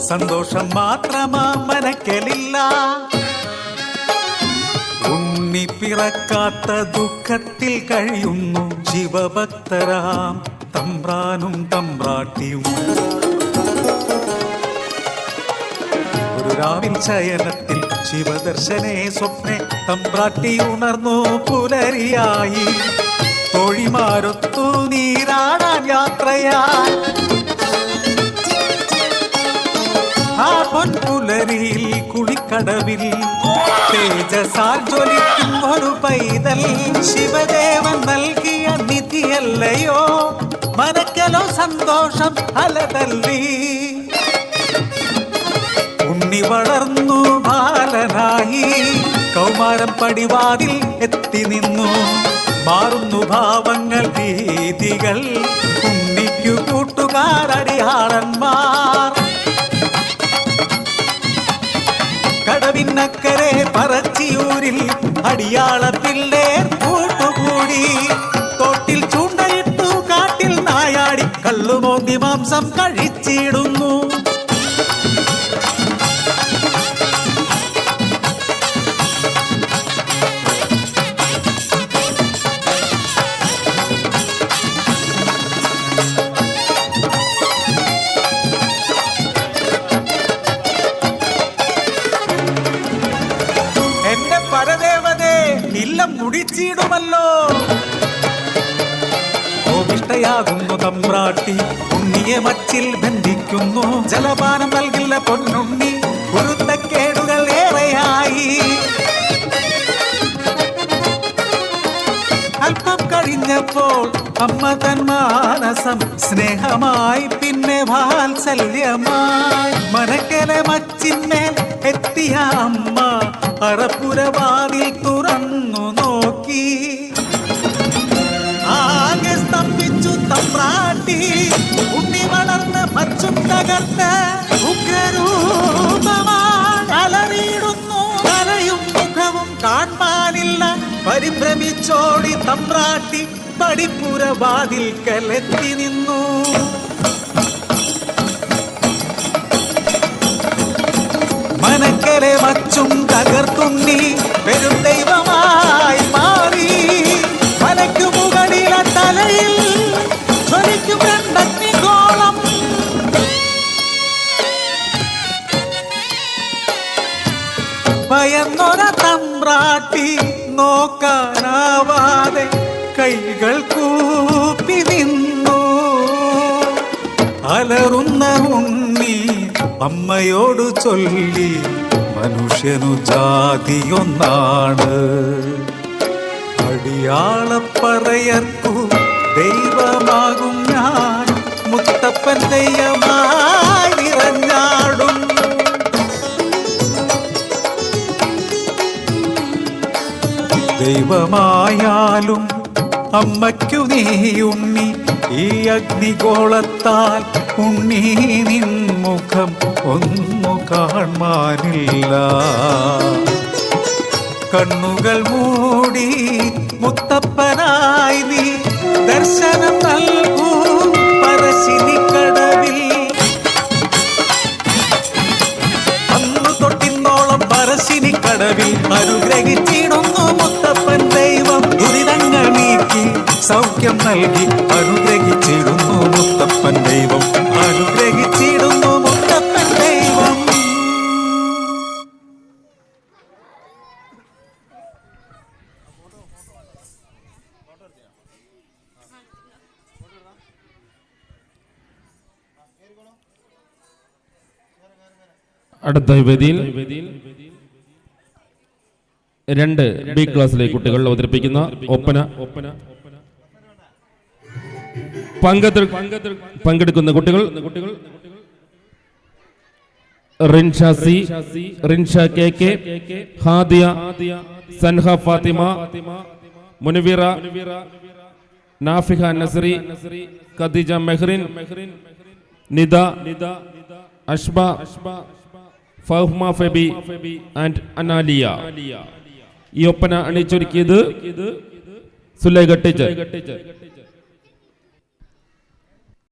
സന്തോഷം മാത്രമാ മനക്കലില്ല. ഉണ്ണി പിറക്കാത്ത ദുഃഖത്തിൽ കഴിയുന്നു ശിവഭക്തരാം തമ്പ്രാനും തമ്പ്രാട്ടിയും. ഒരു രാവിൽ ശയനത്തിൽ ശിവദർശനേ സ്വപ്നെ തമ്പ്രാട്ടി ഉണർന്നു പുലരിയായി. തോഴിമാരൊത്തു നീരാടാൻ യാത്രയായി. ആ പൊൻപുലരിയിൽ കുളിക്കടവിൽ തേജസാൽ ജ്വലിക്കും ഒരു പൈതൽ ശിവദേവൻ നൽകിയ നിധിയല്ലയോ. മനക്കലോ സന്തോഷം അലതല്ലി. ഉണ്ണി വളർന്നു ബാലനായി കൗമാരം പടിവാതിൽ എത്തി നിന്നു. മാറുന്നു ഭാവങ്ങൾ രീതികൾ ഉണ്ണിക്കു കൂട്ടുകാരടിയാളന്മാർ. കടവിനക്കരെ പറച്ചിയൂരിൽ അടിയാള പിള്ളേർ കൂട്ടുകൂടി. തോട്ടിൽ ചൂണ്ടയിട്ടു കാട്ടിൽ നായാടി കള്ളുമോന്തി മാംസം കഴിച്ചിടുന്നു. ഇല്ലം മുടിച്ചിടുമല്ലോ. കോപിഷ്ടയാകുന്നു തമ്പ്രാട്ടി. ഉണ്ണിയെ മച്ചിൽ ബന്ധിക്കുന്നു. ജലപാനം നൽകില്ല പൊന്നുണ്ണി. കുരുത്തക്കേടുകൾ ഏറെയായി. അല്പം കഴിഞ്ഞപ്പോൾ അമ്മ തൻ മാനസം സ്നേഹമായി പിന്നെ വാത്സല്യമായി. മനക്കലെ മച്ചിന്മേൽ എത്തിയ അമ്മ അറപ്പുരവാതിൽ തുറന്നു നോക്കി. ആകെ സ്തംഭിച്ചു തമ്പ്രാട്ടി. ഉണ്ണി വളർന്ന് മച്ചും തകർന്ന് ഉഗ്രരൂപമായി അലറിയിടുന്നു. തലയും മുഖവും കാണാനില്ല. പരിഭ്രമിച്ചോടി തമ്പ്രാട്ടി പടിപ്പുരവാതിൽക്കലെത്തി നിന്നു. മനക്കലെ മച്ചും തകർത്തുണ്ണി പെരും ദൈവമായി മാറി. മലയ്ക്കു മുകളിലെ തലയിൽ ജ്വലിക്കും രണ്ടഗ്നിഗോളം. ഭയന്നൊര തമ്പ്രാട്ടി നോക്കാനാവാതെ കൈകൾ കൂപ്പി നിന്നു. അലറുന്ന ഉണ്ണി അമ്മയോട് ചൊല്ലി മനുഷ്യനു ജാതിയൊന്നാണ്. അടിയാളപ്പറയർക്കു ദൈവമാകും ഞാൻ. മുത്തപ്പൻ ദൈവമായി നിറഞ്ഞാടും. ദൈവമായാലും അമ്മയ്ക്കു നീ ഉണ്ണി. ഈ അഗ്നിഗോളത്താൽ ഉണ്ണി നിൻ മുഖം ഒന്നു കാണാനില്ല. കണ്ണുകൾ മൂടി മുത്തപ്പനായി നീ ദർശനം നൽകൂ പറശ്ശിനിക്കടവിൽ. അന്നു തൊട്ടിന്നോളം പറശ്ശിനിക്കടവിൽ അനുഗ്രഹിച്ചിടുന്നു മുത്തപ്പൻ ദൈവം. ദുരിതങ്ങൾ നീക്കി സൗഖ്യം നൽകി അനുഗ്രഹിച്ചിടുന്നു മുത്തപ്പൻ ദൈവം. അനുഗ്രഹിച്ചിടുന്നു മുത്തപ്പൻ ദൈവം. അടുത്ത വേദിയിൽ 2 ബി ക്ലാസ്സിലെ കുട്ടികൾ അവതരിപ്പിക്കുന്ന ഒപ്പന പങ്കെടുക്കുന്ന കുട്ടികൾ Rinsha C, Rinsha K, Hadiya, Sanha Fathima, Munavira, Nafiha Nasari, Khadeeja Mehrin, Nida, Ashba, Fahma Febi and Analiya. ഈ ഒപ്പന അണിച്ചൊരുക്കിയത് സുലൈഖ ടീച്ചർ.